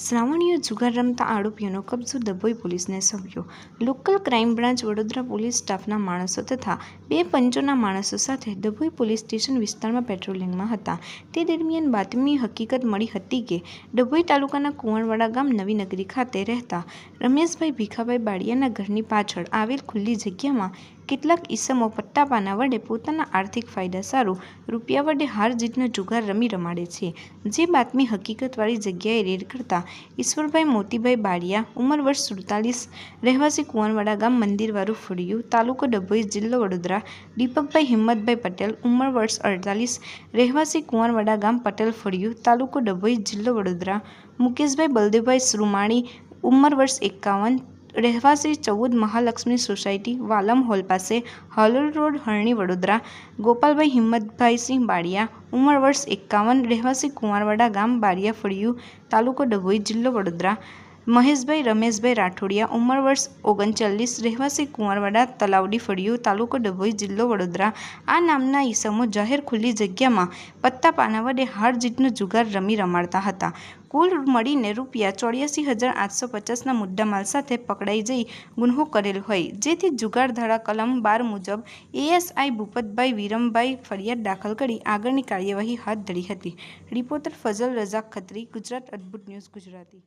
શ્રાવણીય જુગાર રમતા આરોપીઓનો કબજો ડભોઈ પોલીસને સોંપ્યો। Local crime branch Vadodara police સ્ટાફના માણસો તથા 2 પંચોના માણસો સાથે ડભોઈ પોલીસ સ્ટેશન વિસ્તારમાં પેટ્રોલિંગમાં હતા। તે દરમિયાન બાતમી હકીકત મળી હતી કે ડભોઈ તાલુકાના કુંવરવાડા ગામ નવીનગરી ખાતે રહેતા રમેશભાઈ ભીખાભાઈ બાડિયાના ઘરની પાછળ આવેલ ખુલ્લી જગ્યામાં કેટલાક ઈસમો પટ્ટાપાના વડે પોતાના આર્થિક ફાયદા સારું રૂપિયા વડે હાર જીતનો જુગાર રમાડે છે। જે બાતમી હકીકતવાળી જગ્યાએ રેડ કરતા ઈશ્વરભાઈ મોતીભાઈ બાડિયા ઉંમર વર્ષ 47 રહેવાસી કુંવરવાડા ગામ મંદિરવાળું ફળિયું તાલુકો ડભોઈ જિલ્લો વડોદરા, દીપકભાઈ હિંમતભાઈ પટેલ ઉંમર વર્ષ 48 રહેવાસી કુંવરવાડા ગામ પટેલ ફળિયું તાલુકો ડભોઈ જિલ્લો વડોદરા, મુકેશભાઈ બલદેવભાઈ શ્રુમાણી ઉંમર વર્ષ 51 રહેવાસી 14 મહાલક્ષ્મી સોસાયટી વાલમ હોલ પાસે હાલોલ રોડ હરણી વડોદરા, ગોપાલભાઈ હિંમતભાઈસિંહ બાડિયા ઉંમર વર્ષ 51 રહેવાસી કુંવરવાડા ગામ બારિયા ફળિયું તાલુકો ડભોઈ જિલ્લો વડોદરા, મહેશભાઈ રમેશભાઈ રાઠોડિયા ઉંમર વર્ષ 39 રહેવાસી કુંવરવાડા તલાવડી ફળિયું તાલુકો ડભોઈ જિલ્લો વડોદરા આ નામના ઈસમો જાહેર ખુલ્લી જગ્યામાં પત્તાપાના વડે હાર જીતનો જુગાર રમાડતા હતા। કુલ મળીને ₹84,850ના મુદ્દામાલ સાથે પકડાઈ જઈ ગુન્હો કરેલ હોય, જેથી જુગાર ધારા કલમ 12 મુજબ એએસઆઈ ભૂપતભાઈ વિરમભાઈ ફરિયાદ દાખલ કરી આગળની કાર્યવાહી હાથ ધરી હતી। રિપોર્ટર ફઝલ રઝાક ખત્રી, ગુજરાત અદ્ભુત ન્યૂઝ ગુજરાતી।